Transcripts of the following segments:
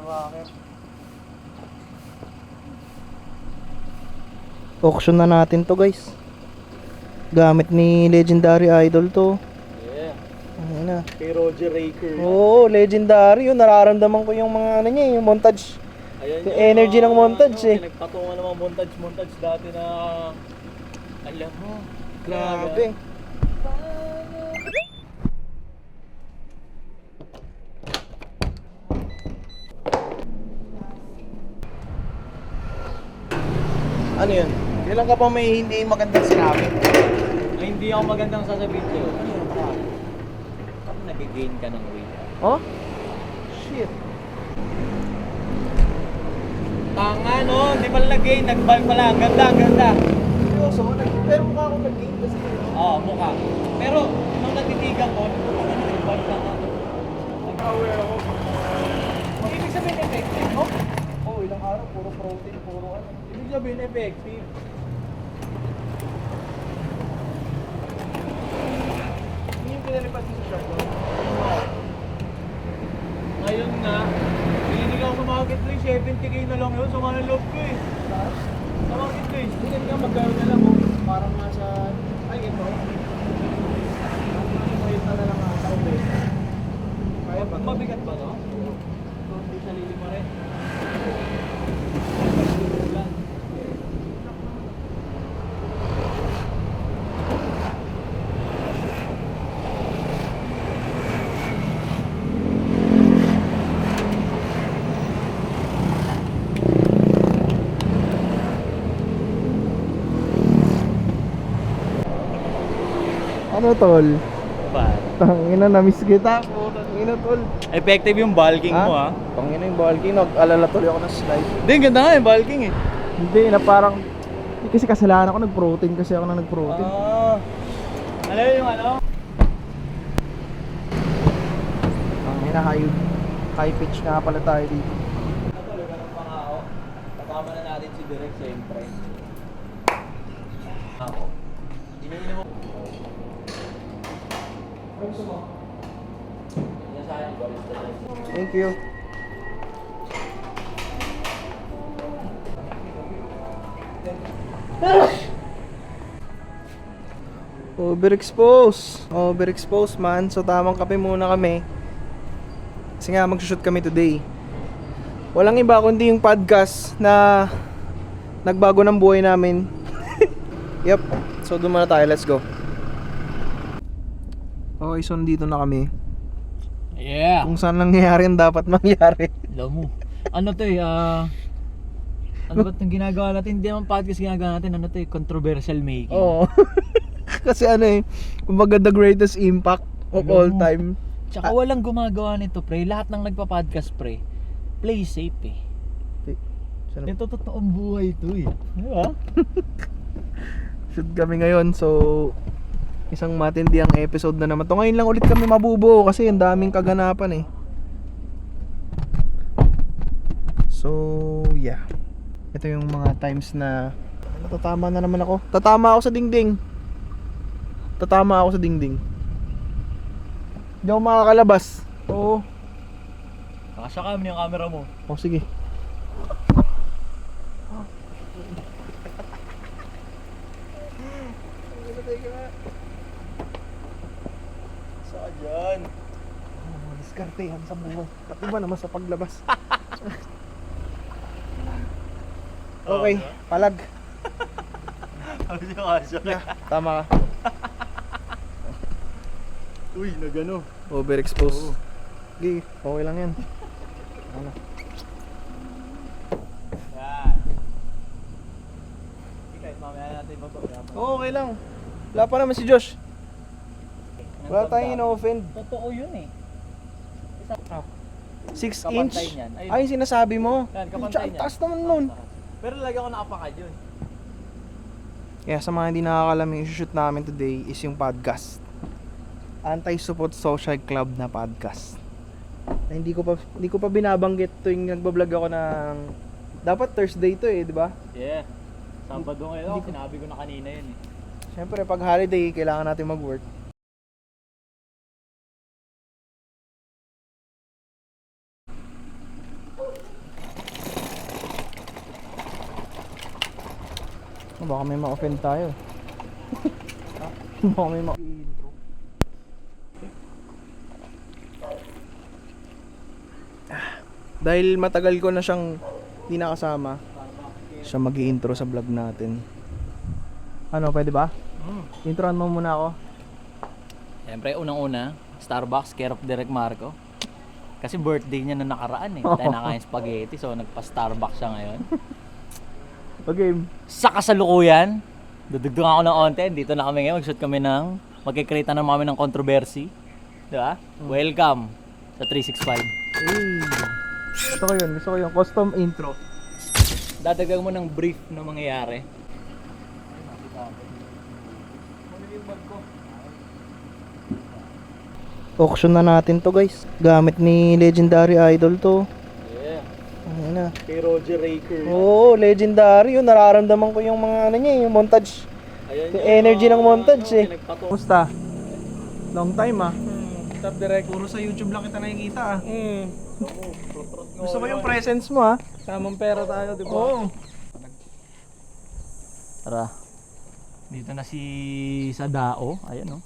rocker. Auction na natin to guys. Gamit ni Legendary Idol to. Yeah. Ayun na. Kay Roger Raker. Oo, Legendary yun. Nararamdaman ko yung mga ano niya, yung montage. Ayan Yung energy ng montage eh. Pinagpatungan ng mga montage dati na alam mo. Grabe. Ano yun? Kailan ka pa may hindi magandang sinabi? Ay, hindi ako magandang sasabihin sa'yo. Ano yun? Parang nag-gain ka ng weight. Oh? Shit. Tanga no, hindi pala nag-gain, nag-bulk pala. Ang ganda, ang ganda. Seryoso? Pero mukha ako nag-gain kasi. Oo, mukha. Pero, nung natitigan ko, nag-bulk ka nga. Nag-aware ako. Ibig sabihin effective, no? Oh, ilang araw, puro protein, puro ano. Ibig sabihin effective. Hindi yung pinalipad mo sa shop ko. Ngayon nga, hindi ako sa marketplace, 70k na lang yun, sama ng loob ko eh. Sa marketplace. Hindi ka magkano na lang oh. Parang nasa, ay ito. Ang na lang ata o beta. Kaya ba? Mabigat ba no? Hindi sa lili mo rin. Ano tol? Ba? Tangina na-miss kita po. Tangina tol. Effective yung bulking mo ha? Tangina yung bulking. Nag-alala tuloy ako ng slide. Hindi, ganda nga yung bulking eh. Hindi na parang kasi kasalanan ako nag-protein kasi ako na nag-protein. Alam mo yung ano? Tangina high pitch nga pala tayo dito. Natulog ka ng pangako. Kasama na natin si Direk siyempre. Ako. Iniinom mo. Ano gusto mo? Yan sa akin, barista na. Thank you. Overexposed man. So tamang kape muna kami. Kasi nga mag-shoot kami today. Walang iba kundi yung podcast na nagbago ng buhay namin. Yep. So doon muna tayo, let's go. Okay, so nandito na kami. Yeah! Kung saan nangyayari ang dapat mangyari. Alam mo. Ano to eh, ano ba't yung ginagawa natin? Hindi naman podcast ginagawa natin, ano to eh, controversial making. Oo. Kasi ano eh, kumbaga the greatest impact of Alam all mo. time. Tsaka walang gumagawa nito, pre. Lahat ng nagpa-podcast, pre, play safe eh. Ito totoong buhay to eh. Di ba? Shoot kami ngayon, so isang matindi ang episode na naman to. Ngayon lang ulit kami mabubuo kasi ang daming kaganapan eh. So yeah, ito yung mga times na natatama na naman ako. Tatama ako sa dingding. Hindi ako makakalabas. Oo. Nakasya ka yung camera mo. O sige. Saan dyan? Diskartehan sa buhay. Pati ba naman sa paglabas? Okay, palag. Ano yung kasya? Yeah, tama ka. Uy, nagano. Overexposed. Okay, okay lang yan. Ano? Yan. Hindi kahit mamaya natin ipapayaman. Okay lang. Wala pa naman si Josh. Wala tayong ino-offend. Totoo yun eh. 6 Kapantay inch? niyan. Ayun. Ay, sinasabi mo. Yan, kapantay niyan. Taas naman nun. Pero lagi ako nakapakad yun. Yeah, sa mga hindi nakakalam, yung shoot namin today is yung podcast. Anti-Support Social Club na podcast. Na hindi ko pa binabanggit tuwing nagba-vlog ako ng dapat Thursday to eh, di ba? Yeah. Sabado ngayon, sinabi ko na kanina yun eh. Siyempre pag holiday kailangan natin mag-work. Baka may ma-offend tayo. Baka may ma-intro. Dahil matagal ko na siyang hindi nakasama, siya mag-i-intro sa vlog natin. Ano, pwede ba? Introan mo muna ako. Siyempre, unang-una, Starbucks, care of Direk Marco. Kasi birthday niya na nakaraan eh. Tayo nakain spaghetti, so nagpa-Starbucks siya ngayon. Okay. Sa kasalukuyan, dudugtungan ako ng onte. Dito na kami ngayon, mag-shoot kami magkikreate na naman ng controversy. Diba? Welcome sa 365. Gusto ko yun, custom intro. Dadagdag mo ng brief na mangyayari. Auction na natin to guys. Gamit ni Legendary Idol to. Yeah. Ayan na. Kay Roger Raker. Oo, Legendary yun. Nararamdaman ko yung mga ano niya, yung montage. Ayan Yung energy ng montage eh. pinagpato. Kumusta? Long time ah. Top direct. Puro sa YouTube lang kita nakikita ah. Gusto ko yung presence mo ah. Tamang pera tayo, di ba? Oo. Tara. Dito na si Sadao. Ayan oh.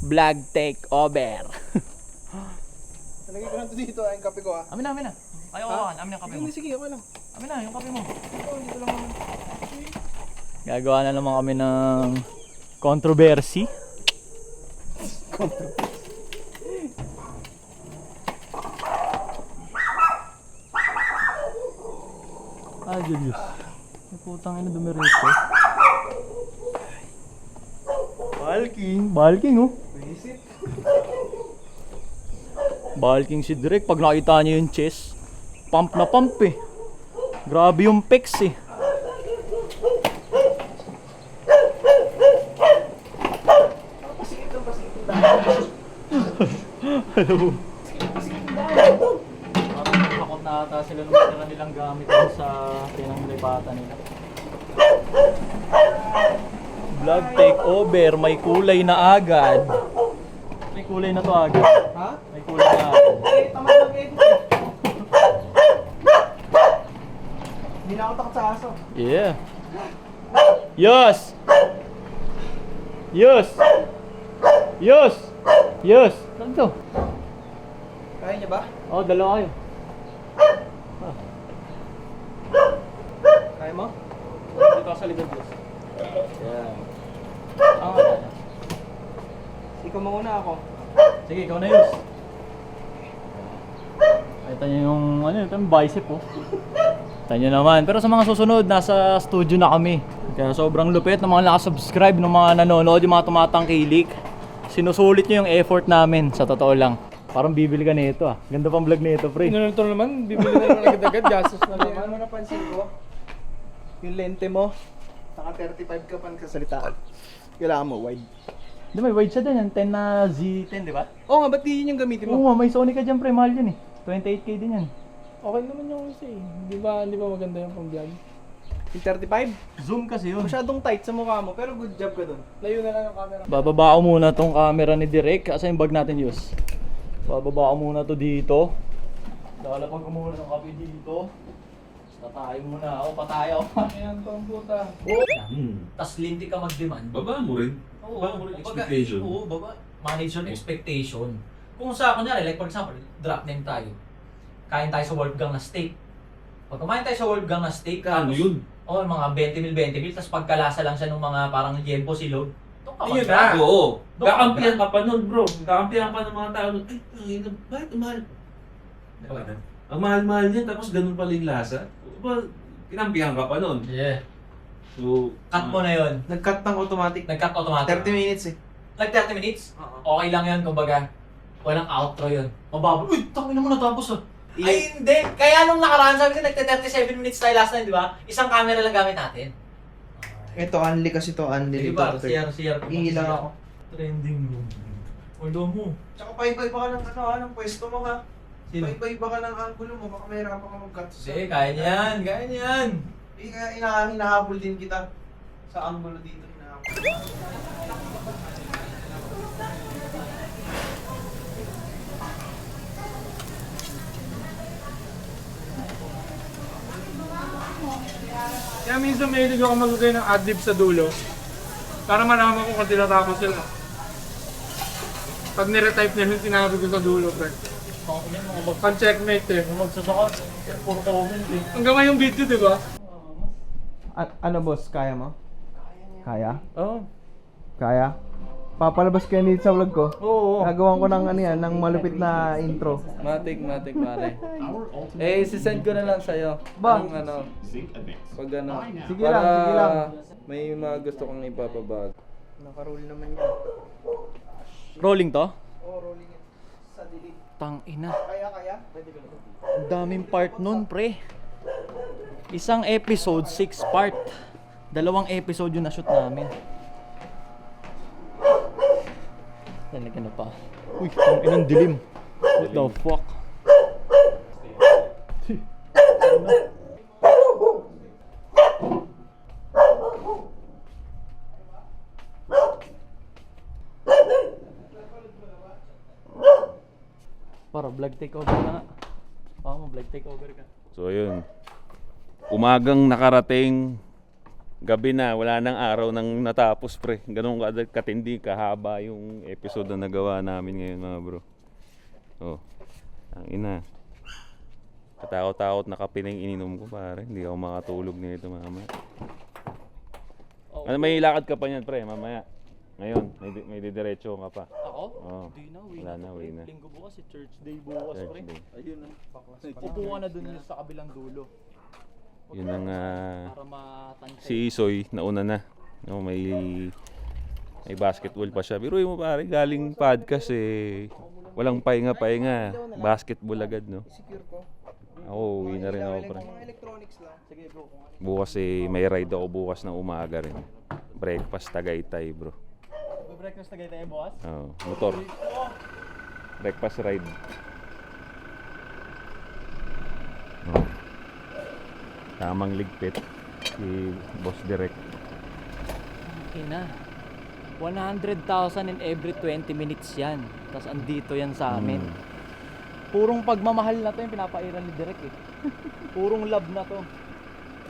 Vlog take over. Nalagay ko na to dito ah, yung kape ko ah. Amin na. Ayaw ko amin ang kape mo. Hindi, sige, okay lang. Amin na, yung kape mo. Oo, dito lang naman. Gagawa na naman kami ng controversy. Ah, Julius. May putang ina dumiretso. Balking oh. Visit. Balking si Direk. Pag nakita niyo yung chest, pump na pump eh. Grabe yung pecs eh. Hello. Parang takot na ata sila nung tira nilang gamit dun sa pinanglipatan nila. Vlog take over, may kulay na agad. May kulay na to agad. Ha? May kulay na agad. Eh, tamad lang edit eh. Hindi na ako takot sa aso. Yeah. Yes. Yes. Yes. Yes. Saan to? Kaya niya ba? Oh, dalawa kayo. Kaya mo? Dito ka sa likod, Diyos. Yeah. Ah, Ikaw mauna ako. sige, ikaw na, Yus. Ito niyo yung, ito yung bicep, oh. Ito niyo naman. Pero sa mga susunod, nasa studio na kami. Kaya sobrang lupit ng mga nakasubscribe, ng mga nanonood, yung mga tumatangkilik. Sinusulit niyo yung effort namin, sa totoo lang. Parang bibili ka nito ah. Ganda pang vlog nito, pre. Ito naman, bibili na lang agad-agad, gastos na naman. Ano napansin ko? Yung lente mo, naka 35 ka pa nagsasalitaan. Kailangan mo wide. Di may wide siya din, yung 10 na Z10, di ba? Oo nga, ba't di yun yung gamitin mo? Oo, may Sony ka dyan, pre. Mahal yun eh. 28k din yan. Okay naman yung isa eh. Di ba maganda yung pang-vlog? Yung 35? Zoom kasi yun. Masyadong tight sa mukha mo, pero good job ka dun. Layo na lang yung camera. Bababa ko muna tong camera ni Direk. Asa yung bag natin, Yus? Bababa ko muna to dito. Lalapag ko muna ng kape dito. Tatay muna ako, patay ako. Ayan to ang puta. Tas linti ka mag-demand. Baba mo rin. Oo, Baba mo rin kumbaga, expectation. Oo, baba. Manage your expectation. Kung sa kunyari, like for example, drop name tayo. Kain tayo sa Wolfgang na steak. Pag kumain tayo sa Wolfgang na steak, Ano yun? Oo, mga 20 mil, tapos pagkalasa lang siya ng mga parang yempo silog. Doon ka Ayun mag-drop. na. Oo. Doon ka Kakampihan mag-drop. ka pa nun, bro. Kakampihan pa ng mga tao. Ay, tangina, bakit ang mahal? Diba? Ang mahal-mahal niya, tapos ganun pala yung lasa. Ba, kinampihan ka pa nun. Yeah. So, Cut mo na yun. Nag-cut ng automatic. Nag-cut automatic. 30 minutes eh. Like 30 minutes? Oo. Okay lang yun, kumbaga. Walang outro yun. Mababa. Uy, tangin naman natapos ah. Yeah. Ay, hindi. Kaya nung nakaraan, sabi ko, nagte-37 minutes tayo last night, di ba? Isang camera lang gamit natin. Ito, unli kasi to, unli. Di ba? CR. Iilang ako. Trending room. Ulo mo. Tsaka paiba-iba ka ng ng pwesto mo ha. Sino? Paiba-iba ka ng angulo mo, baka mayroon pa ka mag-cut Hindi, kaya niyan. Kaya niyan. Kaya hinahabol din kita sa angulo dito. Kaya minsan may hilig ako maglagay ng adlib sa dulo. Para malaman ko kung tinatapos sila. Pag niretype nila yung sinabi ko sa dulo, pre. Pag-checkmate eh. Magsasaka, puro comment eh. Hanggang ngayong video, di ba? Ano boss, kaya mo? Kaya? Oo. Kaya? Papalabas kayo dito sa vlog ko. Oo. Gagawan ko ng ano yan, ng malupit na intro. Matik pare. Sisend ko na lang sa'yo. Ba? Anong ano, pag ano. Sige lang, sige lang. May mga gusto kong ipapabag. Naka-roll naman yan. Rolling to? Oh, rolling it. Sa delete. Tang ina. Kaya? Pwede ko na. Ang daming part nun, pre. Isang episode, 6 part. 2 episode yung na-shoot namin. Talaga na pa. Uy, ang inang dilim. What the fuck? Para vlog takeover na nga. Baka mo vlog takeover ka. So yun. Umagang nakarating, gabi na, wala nang araw nang natapos pre. Ganun katindi, kahaba yung episode na nagawa namin ngayon mga bro. Oh, ang ina. Katakot-takot na kape na yung ininom ko pare. Hindi ako makatulog nito mamaya. Ano, may lakad ka pa niyan pre, mamaya. Ngayon, may didiretso ka pa. Ako? Oo. Hindi na, Wala na, uwi na. Linggo bukas, si church day bukas, Church pre. day. Ayun na. Upo ka na dun sa kabilang dulo. Yun ang Para matansya. si Isoy nauna na. No, may basketball pa siya. Biruin mo pare, galing podcast eh. Walang pahinga. Basketball agad, no? Secure ko. Ako, uwi na rin ako pre. Mga electronics lang. Sige, go. Bukas eh, may ride ako bukas ng umaga rin. Breakfast Tagaytay, bro. Breakfast na tayo, boss? Oo, motor. Breakfast ride. Oh. Tamang ligpit si Boss Direk. Ina. 100,000 in every 20 minutes yan. Tapos andito yan sa amin. Purong pagmamahal na to yung pinapairan ni Direk eh. Purong love na to.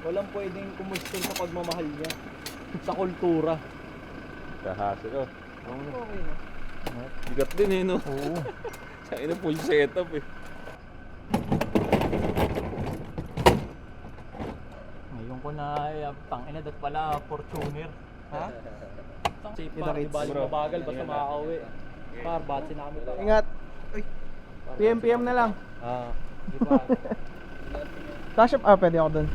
Walang pwedeng kumustin sa pagmamahal niya. Sa kultura. Kahasel, oh. Okay na. Bigat din eh, no? Oo. Sa ina, full setup eh. Ngayon ko na tangina dat pala Fortuner. Ha? Safe Kita par, di kits, ba? bro. Mabagal basta makakauwi. Par, batsi na kami. Ingat. Uy. PM na lang. Di ba? Cash up, pwede ako dun.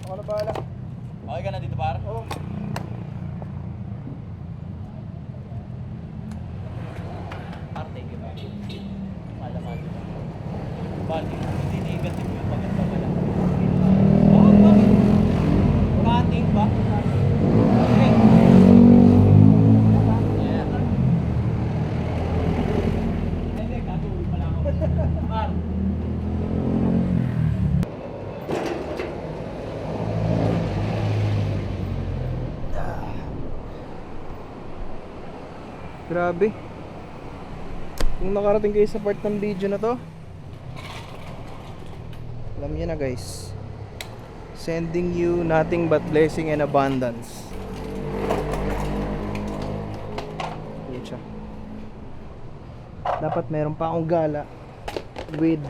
Ako na bahala. Okay ka na dito, par? Oo. Par, thank you, par. Malaman. Bali, hindi negative yung paganda pala. Oh, bakit? Cutting ba? Okay. Yeah. Hindi, gagawin pala ako. Par. Grabe. Kung nakarating kayo sa part ng video na to, alam niyo na guys, sending you nothing but blessing and abundance. Pucha. Dapat meron pa akong gala with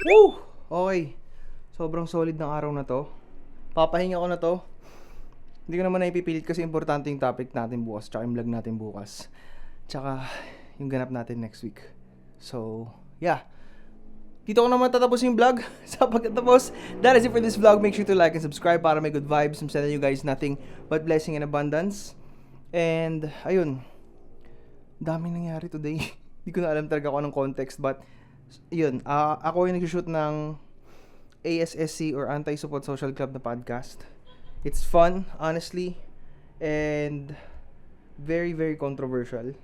Woo! Okay. Sobrang solid ng araw na to. Papahinga ko na to. Hindi ko naman naipipilit kasi importante yung topic natin bukas, tsaka yung vlog natin bukas. Tsaka yung ganap natin next week. So, yeah. Dito ko naman tatapos yung vlog. Sa pagkatapos, that is it for this vlog. Make sure to like and subscribe para may good vibes. I'm sending you guys nothing but blessing and abundance. And, ayun. Daming nangyari today. Hindi ko na alam talaga kung anong context, but Yun, ako yung nag-shoot ng ASSC or Anti-Support Social Club na podcast. It's fun, honestly, and very, very controversial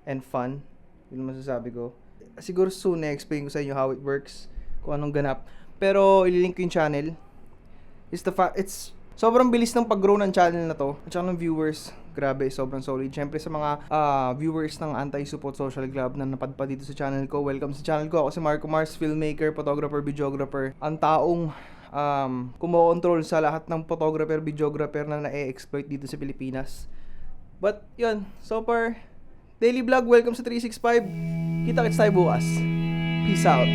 and fun. Yun ang masasabi ko. Siguro soon na-explain ko sa inyo how it works, kung anong ganap. Pero ililink ko yung channel. It's sobrang bilis ng pag-grow ng channel na to. At saka ng viewers, grabe, sobrang solid. Siyempre sa mga viewers ng Anti-Support Social Club na napadpad dito sa channel ko, welcome sa channel ko. Ako si Marco Mars, filmmaker, photographer, videographer. Ang taong kumokontrol sa lahat ng photographer, videographer na na-exploit dito sa Pilipinas. But yun, so far, daily vlog, welcome sa 365. Kita-kits tayo bukas. Peace out.